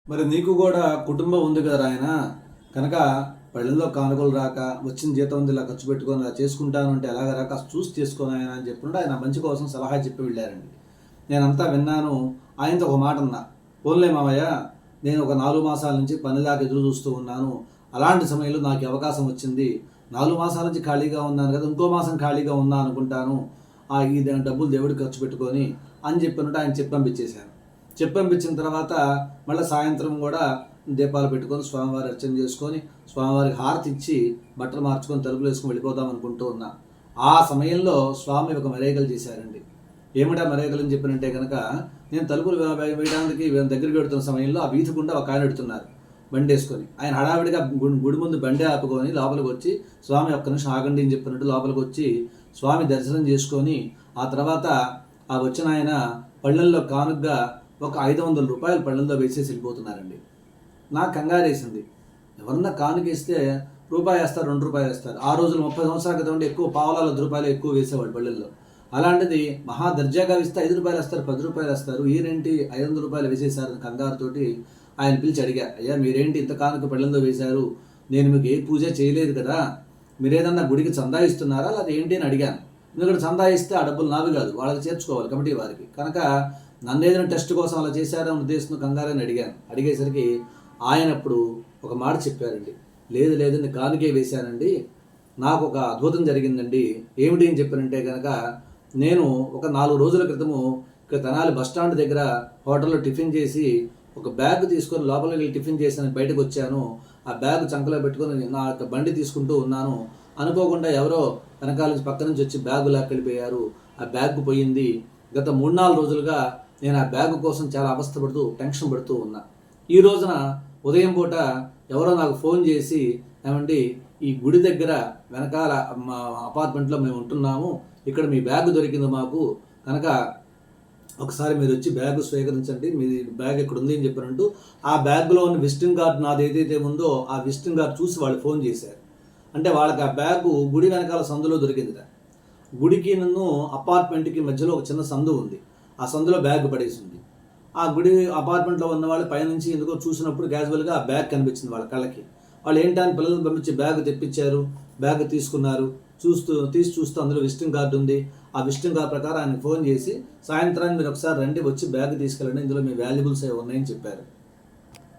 మరి నీకు కూడా కుటుంబం ఉంది కదా ఆయన, కనుక పళ్ళెంలో కానుకలు రాక వచ్చిన జీతం ఉంది ఇలా ఖర్చు పెట్టుకొని ఇలా చేసుకుంటాను అంటే ఎలాగ రాక చూసి చేసుకొని ఆయన అని చెప్పినట్టు ఆయన మంచి కోసం సలహా చెప్పి వెళ్ళారండి. నేనంతా విన్నాను. ఆయనతో ఒక మాట అన్నా, పోన్లే మామయ్య, నేను ఒక 4 మాసాల నుంచి పని దాకా ఎదురు చూస్తూ ఉన్నాను. అలాంటి సమయంలో నాకు ఈ అవకాశం వచ్చింది. 4 మాసాల నుంచి ఖాళీగా ఉన్నాను కదా, ఇంకో మాసం ఖాళీగా ఉన్నా అనుకుంటాను. ఈ డబ్బులు దేవుడికి ఖర్చు పెట్టుకొని అని చెప్పినట్టు ఆయన చెప్పి పంపించేశాను. చెప్పి పంపించిన తర్వాత మళ్ళీ సాయంత్రం కూడా దీపాలు పెట్టుకొని స్వామివారి అర్చన చేసుకొని స్వామివారికి హారతి ఇచ్చి బట్టలు మార్చుకొని తలుపులు వేసుకొని వెళ్ళిపోదాం అనుకుంటూ ఉన్నా. ఆ సమయంలో స్వామి ఒక మరేకలు చేశారండి. ఏమిటా మరేకలు అని చెప్పినంటే కనుక, నేను తలుపులు వేయడానికి దగ్గరికి పెడుతున్న సమయంలో ఆ వీధి గుండా ఒక ఆయన పెడుతున్నారు బండి వేసుకొని. ఆయన హడావిడిగా గుడి ముందు బండి ఆపుకొని లోపలికి వచ్చి స్వామి ఒక్క నిమిషం ఆగండి అని చెప్పినట్టు లోపలికి వచ్చి స్వామి దర్శనం చేసుకొని ఆ తర్వాత ఆ వచ్చిన ఆయన పళ్ళల్లో కానుగ్గా ఒక 500 రూపాయలు పళ్ళల్లో వేసేసి వెళ్ళిపోతున్నారండి. నాకు కంగారేసింది. ఎవరన్నా కానుకేస్తే రూపాయి వేస్తారు, 2 రూపాయలు వేస్తారు. ఆ రోజులు 30 సంవత్సరాల క్రితం ఎక్కువ పావలాల 10 రూపాయలు ఎక్కువ వేసేవాడు పళ్ళల్లో. అలాంటిది మహా దర్జాగా ఇస్తే 5 రూపాయలు వేస్తారు, 10 రూపాయలు వేస్తారు. ఈరేంటి 500 రూపాయలు వేసేసారు కంగారుతోటి ఆయన పిలిచి అడిగా, అయ్యా మీరేంటి ఇంత కానుక పళ్ళల్లో వేశారు? నేను మీకు ఏ పూజ చేయలేదు కదా, మీరు ఏదన్నా గుడికి చందా ఇస్తున్నారా లేదా ఏంటి అని అడిగాను. ఎందుకంటే చందా ఇస్తే ఆ డబ్బులు నావి కాదు, వాళ్ళకి చేర్చుకోవాలి కమిటీ వారికి. కనుక నన్ను ఏదైనా టెస్ట్ కోసం అలా చేశారని ఉద్దేశంతో కంగారని అడిగాను. అడిగేసరికి ఆయన అప్పుడు ఒక మాట చెప్పారండి. లేదు నేను కానుకే వేశానండి, నాకు ఒక అద్భుతం జరిగిందండి. ఏమిటి అని చెప్పానంటే కనుక, నేను ఒక 4 రోజుల క్రితము ఇక్కడ తెనాలి బస్టాండ్ దగ్గర హోటల్లో టిఫిన్ చేసి ఒక బ్యాగ్ తీసుకొని లోపలికి వెళ్ళి టిఫిన్ చేసి బయటకు వచ్చాను. ఆ బ్యాగ్ చంకలో పెట్టుకొని నా యొక్క బండి తీసుకుంటూ ఉన్నాను. అనుకోకుండా ఎవరో వెనకాల నుంచి పక్క నుంచి వచ్చి బ్యాగు లాక్కెళ్ళిపోయారు. ఆ బ్యాగ్ పోయింది. గత 3-4 రోజులుగా నేను ఆ బ్యాగ్ కోసం చాలా అవస్థపడుతూ టెన్షన్ పడుతూ ఉన్నా. ఈ రోజున ఉదయం పూట ఎవరో నాకు ఫోన్ చేసి, ఏమండి ఈ గుడి దగ్గర వెనకాల మా అపార్ట్మెంట్లో మేము ఉంటున్నాము, ఇక్కడ మీ బ్యాగ్ దొరికింది మాకు, కనుక ఒకసారి మీరు వచ్చి బ్యాగ్ స్వీకరించండి, మీ బ్యాగ్ ఇక్కడ ఉంది అని చెప్పినట్టు ఆ బ్యాగ్లో ఉన్న విజిటింగ్ కార్డు నాది ఏదైతే ఉందో ఆ విజిటింగ్ కార్డు చూసి వాళ్ళు ఫోన్ చేశారు. అంటే వాళ్ళకి ఆ బ్యాగు గుడి వెనకాల సందులో దొరికిందిట. గుడికి నన్ను అపార్ట్మెంట్కి మధ్యలో ఒక చిన్న సందు ఉంది. ఆ సందులో బ్యాగ్ పడేసింది. ఆ గుడి అపార్ట్మెంట్లో ఉన్న వాళ్ళు పైనుంచి ఎందుకో చూసినప్పుడు క్యాజువల్గా ఆ బ్యాగ్ కనిపించింది వాళ్ళ కళ్ళకి. వాళ్ళు ఏంటని పిల్లలను పంపించి బ్యాగ్ తెప్పించారు. బ్యాగ్ తీసుకున్నారు. చూస్తూ అందులో విజిటింగ్ కార్డు ఉంది. ఆ విజిటింగ్ కార్డు ప్రకారం ఆయన ఫోన్ చేసి, సాయంత్రాన్ని మీరు ఒకసారి రండి, వచ్చి బ్యాగ్ తీసుకెళ్ళండి, ఇందులో మీ వాల్యుబుల్స్ ఉన్నాయని చెప్పారు.